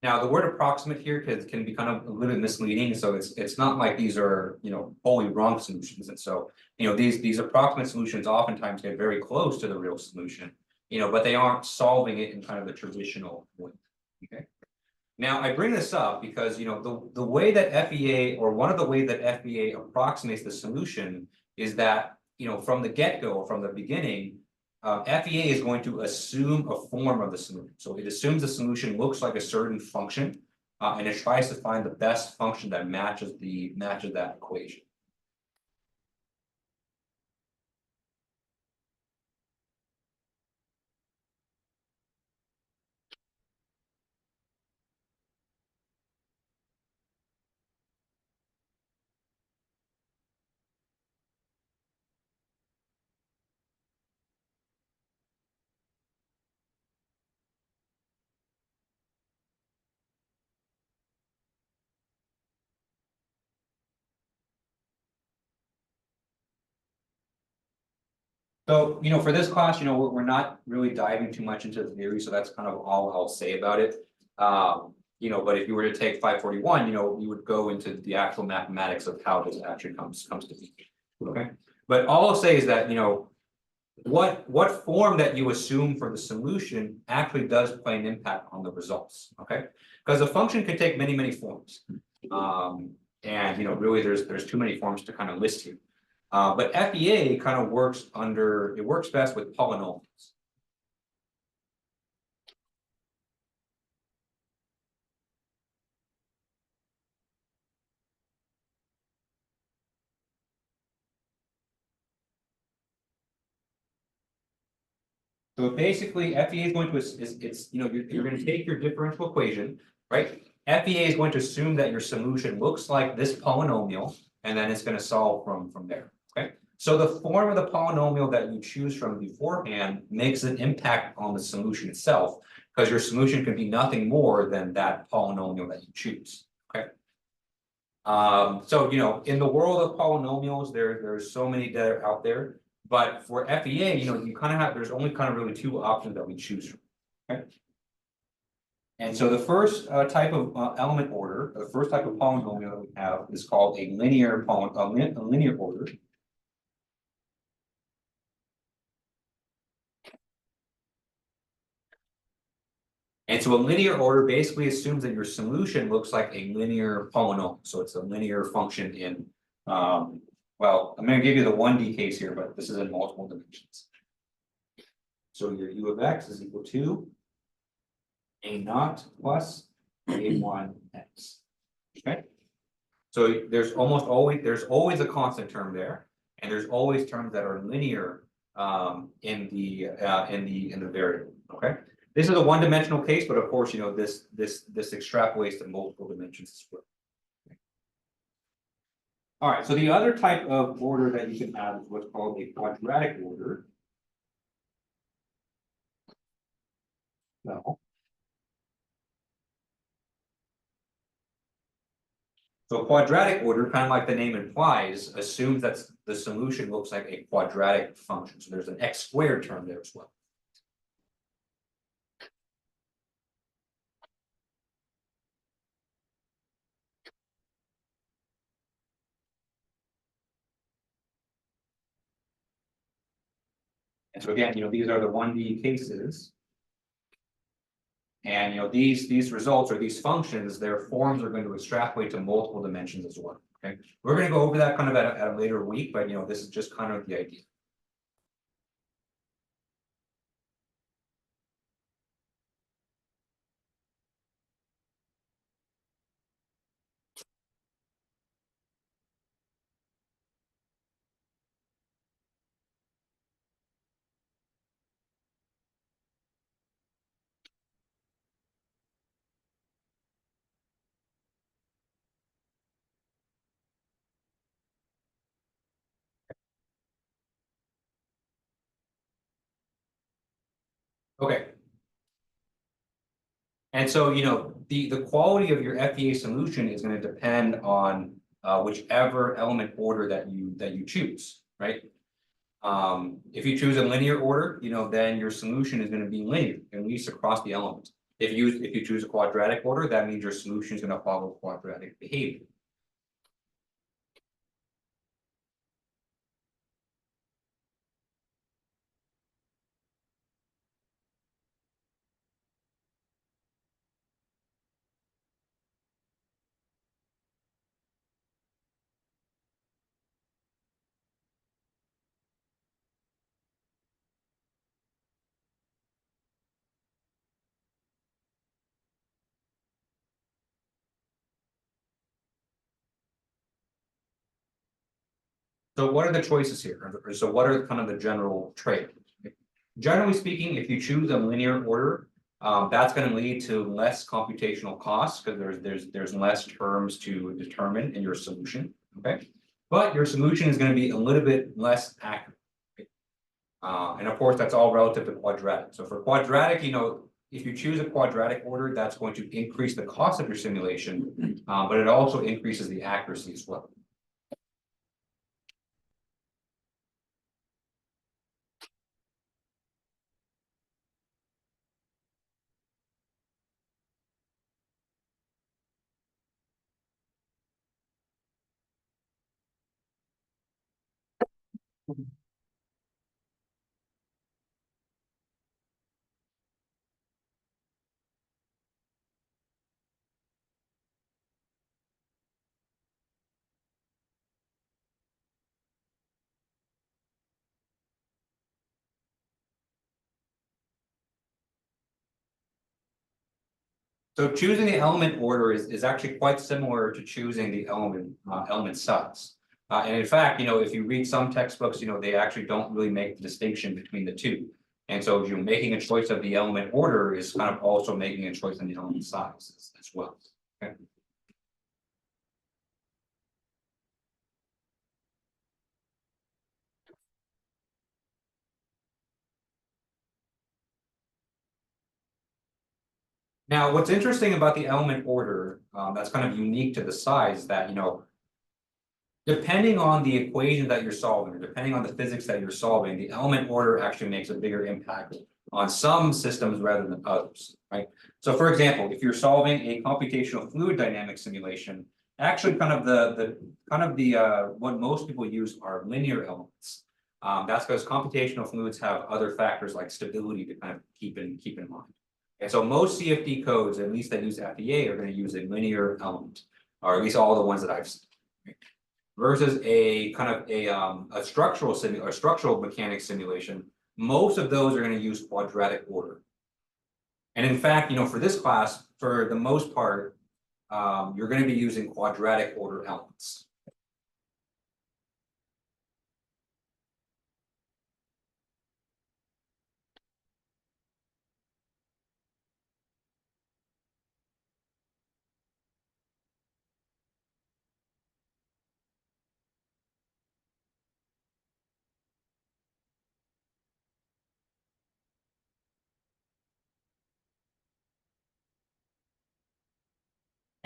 Now, the word approximate here can be kind of a little bit misleading, so it's not like these are, wholly wrong solutions, and so. These approximate solutions oftentimes get very close to the real solution, but they aren't solving it in kind of the traditional way, okay? Now, I bring this up because, the way that FEA, or one of the ways that FEA approximates the solution is that, from the get-go, from the beginning, FEA is going to assume a form of the solution. So it assumes the solution looks like a certain function, and it tries to find the best function that matches that equation. So, for this class, we're not really diving too much into the theory, so that's kind of all I'll say about it. But if you were to take 541, you would go into the actual mathematics of how this actually comes to be. Okay, but all I'll say is that, what form that you assume for the solution actually does play an impact on the results, okay? Because a function can take many forms. And really there's too many forms to kind of list here. But FEA kind of works best with polynomials. So basically, FEA is going to you're going to take your differential equation, right? FEA is going to assume that your solution looks like this polynomial, and then it's going to solve from there. Okay. So the form of the polynomial that you choose from beforehand makes an impact on the solution itself, because your solution can be nothing more than that polynomial that you choose. Okay. So in the world of polynomials, there's so many that are out there. But for FEA, you kind of have, there's only kind of really two options that we choose from. Okay. And so the first type of element order, the first type of polynomial that we have is called a linear order. And so a linear order basically assumes that your solution looks like a linear polynomial. So it's a linear function in, well, I'm going to give you the 1D case here, but this is in multiple dimensions. So your u of x is equal to a naught plus a1 x. Okay. So there's always a constant term there, and there's always terms that are linear in the variable. Okay. This is a one-dimensional case, but of course, this extrapolates to multiple dimensions as well. Okay. All right. So the other type of order that you can have is what's called a quadratic order. No. So quadratic order, kind of like the name implies, assumes that the solution looks like a quadratic function. So there's an x squared term there as well. And so again, these are the 1D cases. And these results or these functions, their forms are going to extrapolate to multiple dimensions as well. Okay, we're going to go over that kind of at a later week, but this is just kind of the idea. Okay. And so, the quality of your FEA solution is going to depend on whichever element order that you choose, right? If you choose a linear order, then your solution is going to be linear, at least across the elements. If you choose a quadratic order, that means your solution is going to follow quadratic behavior. So what are the choices here? So what are kind of the general trade? Generally speaking, if you choose a linear order, that's going to lead to less computational costs because there's less terms to determine in your solution. Okay, but your solution is going to be a little bit less accurate. And of course, that's all relative to quadratic. So for quadratic, if you choose a quadratic order, that's going to increase the cost of your simulation, but it also increases the accuracy as well. So choosing the element order is actually quite similar to choosing the element size. And in fact, if you read some textbooks, they actually don't really make the distinction between the two. And so you're making a choice of the element order is kind of also making a choice in the element size as well. Okay. Now, what's interesting about the element order, that's kind of unique to the size that, depending on the equation that you're solving, or depending on the physics that you're solving, the element order actually makes a bigger impact on some systems rather than others, right? So for example, if you're solving a computational fluid dynamics simulation, actually kind of the what most people use are linear elements. That's because computational fluids have other factors like stability to kind of keep in mind. And so most CFD codes, at least that use FEA, are going to use a linear element, or at least all the ones that I've seen. Right? Versus a kind of a structural mechanics simulation, most of those are going to use quadratic order. And in fact, for this class, for the most part, you're going to be using quadratic order elements.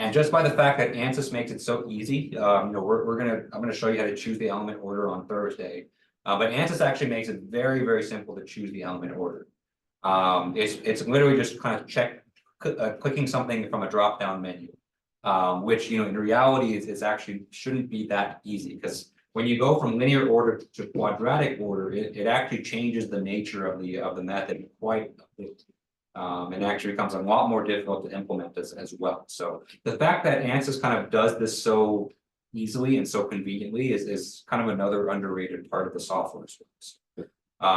And just by the fact that ANSYS makes it so easy, I'm gonna show you how to choose the element order on Thursday. But ANSYS actually makes it very, very simple to choose the element order. It's literally just kind of clicking something from a drop-down menu, which in reality is actually shouldn't be that easy because when you go from linear order to quadratic order, it actually changes the nature of the method quite a bit. And actually becomes a lot more difficult to implement this as well. So the fact that ANSYS kind of does this so easily and so conveniently is kind of another underrated part of the software space.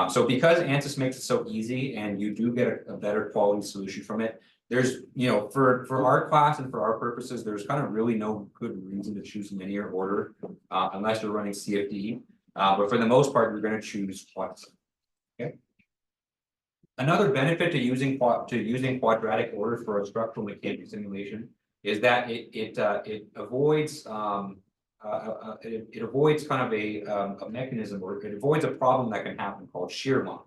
So because ANSYS makes it so easy and you do get a better quality solution from it, there's, for our class and for our purposes, there's kind of really no good reason to choose linear order unless you're running CFD. But for the most part, you're going to choose quadratic. Okay. Another benefit to using quadratic order for a structural mechanics simulation is that it avoids it avoids kind of a mechanism, or it avoids a problem that can happen called shear line.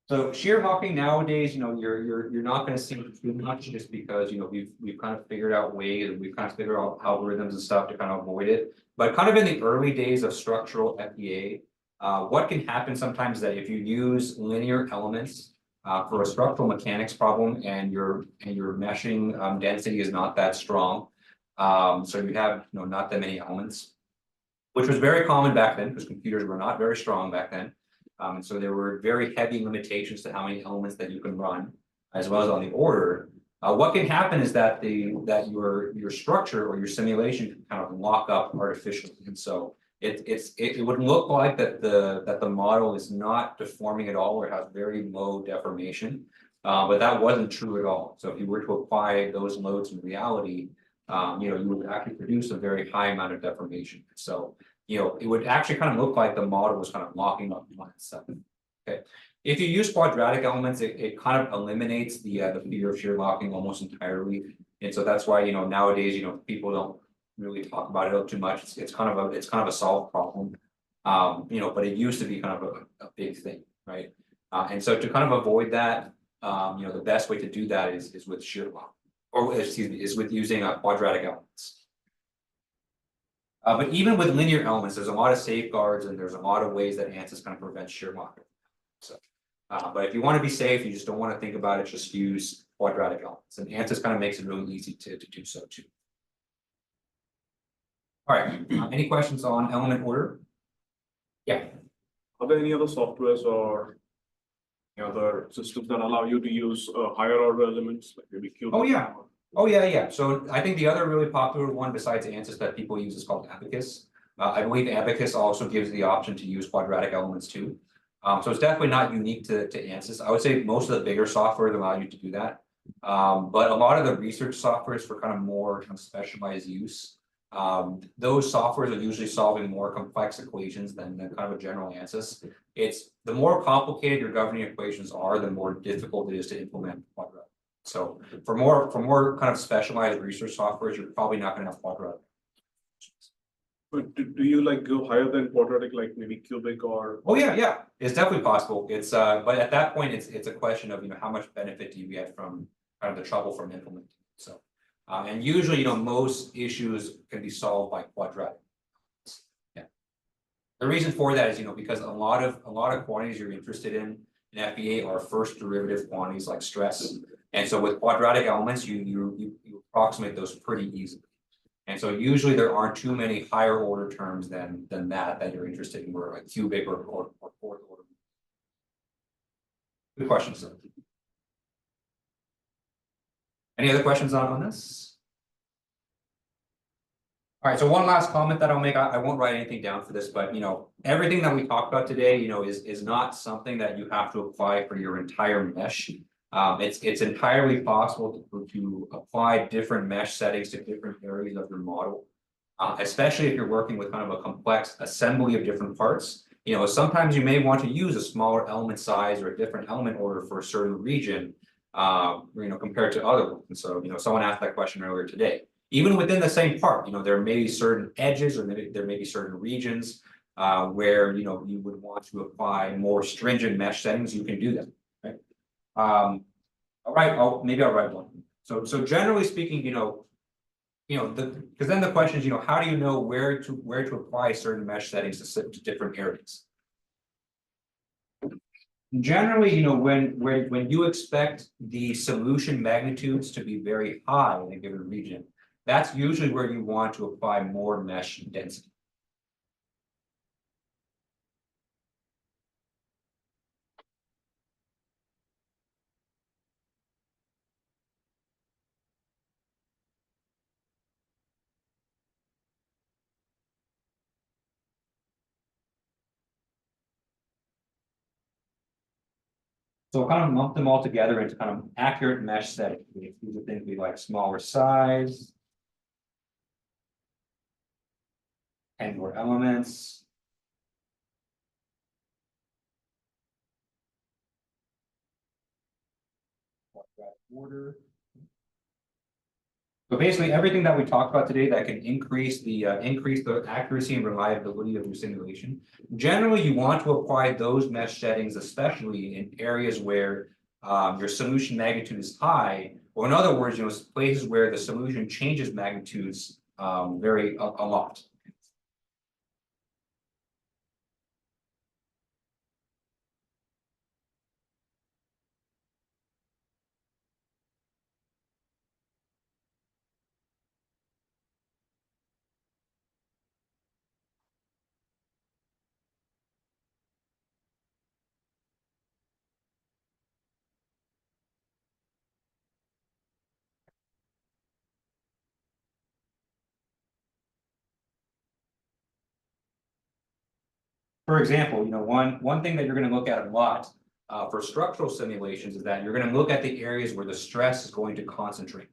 So shear locking nowadays, you're not gonna see too much just because, we've kind of figured out ways, and we've kind of figured out algorithms and stuff to kind of avoid it. But kind of in the early days of structural FEA, what can happen sometimes is that if you use linear elements for a structural mechanics problem and your meshing density is not that strong, so you have not that many elements, which was very common back then because computers were not very strong back then. And so there were very heavy limitations to how many elements that you can run, as well as on the order. What can happen is that your structure or your simulation can kind of lock up artificially, and so it would look like that the model is not deforming at all or has very low deformation, but that wasn't true at all. So if you were to apply those loads in reality, you would actually produce a very high amount of deformation. So it would actually kind of look like the model was kind of locking up on itself. Okay. If you use quadratic elements, it kind of eliminates the fear of shear locking almost entirely. And so that's why, nowadays, people don't really talk about it too much. It's kind of a solved problem. But it used to be kind of a big thing, right? And so to kind of avoid that, the best way to do that is with shear lock, or excuse me, is with using quadratic elements. But even with linear elements, there's a lot of safeguards and there's a lot of ways that ANSYS kind of prevents shear locking. So, but if you want to be safe, you just don't want to think about it, just use quadratic elements. And ANSYS kind of makes it really easy to do so too. All right, any questions on element order? Yeah. Are there any other softwares or any other systems that allow you to use higher order elements, like maybe cubic? Oh, yeah. Oh, yeah. So I think the other really popular one besides ANSYS that people use is called Abacus. I believe Abacus also gives the option to use quadratic elements too. So it's definitely not unique to ANSYS. I would say most of the bigger software allow you to do that. But a lot of the research softwares for kind of more kind of specialized use, those softwares are usually solving more complex equations than kind of a general ANSYS. It's the more complicated your governing equations are, the more difficult it is to implement quadratic. So for more kind of specialized research softwares, you're probably not going to have quadratic. But do you like go higher than quadratic, like maybe cubic or? Oh yeah, it's definitely possible. It's but at that point, it's a question of how much benefit do you get from kind of the trouble from implementing. So, and usually most issues can be solved by quadratic. Yeah. The reason for that is because a lot of quantities you're interested in FEA are first derivative quantities like stress. And so with quadratic elements, you approximate those pretty easily. And so usually there aren't too many higher order terms than that you're interested in, where like cubic or fourth order. Good question, sir. Any other questions on this? All right, so one last comment that I'll make. I won't write anything down for this, but everything that we talked about today, is not something that you have to apply for your entire mesh. It's entirely possible to apply different mesh settings to different areas of your model, especially if you're working with kind of a complex assembly of different parts. Sometimes you may want to use a smaller element size or a different element order for a certain region, compared to other ones. And so, someone asked that question earlier today. Even within the same part, there may be certain edges, or maybe there may be certain regions where you would want to apply more stringent mesh settings. You can do that. All right, maybe I'll write one. So generally speaking, because then the question is, how do you know where to apply certain mesh settings to different areas? Generally, when you expect the solution magnitudes to be very high in a given region, that's usually where you want to apply more mesh density. So we'll kind of lump them all together into kind of accurate mesh settings. These are things we like: smaller size, and more elements, quadratic order, So basically, everything that we talked about today that can increase the accuracy and reliability of your simulation. Generally, you want to apply those mesh settings, especially in areas where your solution magnitude is high, or in other words, places where the solution changes magnitudes a lot. For example, one thing that you're going to look at a lot for structural simulations is that you're going to look at the areas where the stress is going to concentrate.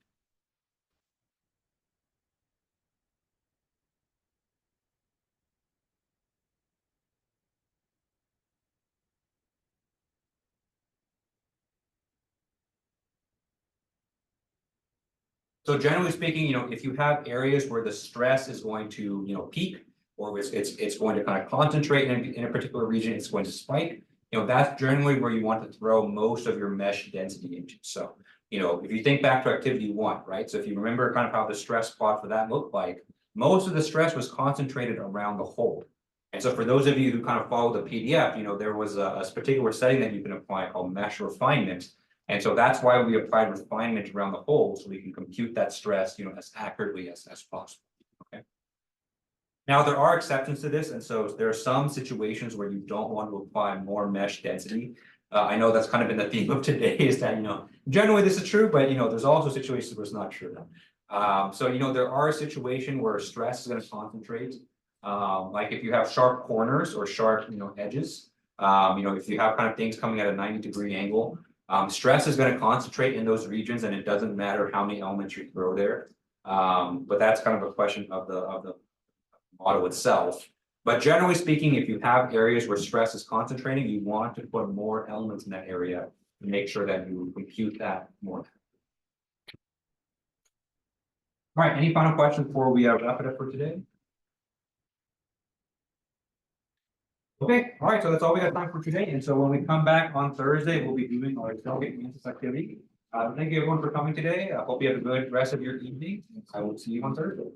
So generally speaking, if you have areas where the stress is going to, peak, or it's going to kind of concentrate in a particular region, it's going to spike, that's generally where you want to throw most of your mesh density into. So, if you think back to activity 1, right? So if you remember kind of how the stress plot for that looked like, most of the stress was concentrated around the hole. And so for those of you who kind of follow the PDF, there was a particular setting that you can apply called mesh refinement. And so that's why we applied refinement around the hole, so we can compute that stress, as accurately as possible. Okay. Now there are exceptions to this, and so there are some situations where you don't want to apply more mesh density. I know that's kind of been the theme of today, is that generally this is true, but there's also situations where it's not true. So there are situations where stress is going to concentrate, like if you have sharp corners or sharp edges. If you have kind of things coming at a 90-degree angle. Stress is going to concentrate in those regions, and it doesn't matter how many elements you throw there. But that's kind of a question of the model itself. But generally speaking, if you have areas where stress is concentrating, you want to put more elements in that area to make sure that you compute that more. All right, any final questions before we wrap it up for today? Okay, all right, so that's all we have time for today. And so when we come back on Thursday, we'll be doing our delegate mantis activity. Thank you everyone for coming today. I hope you have a good rest of your evening. I will see you on Thursday.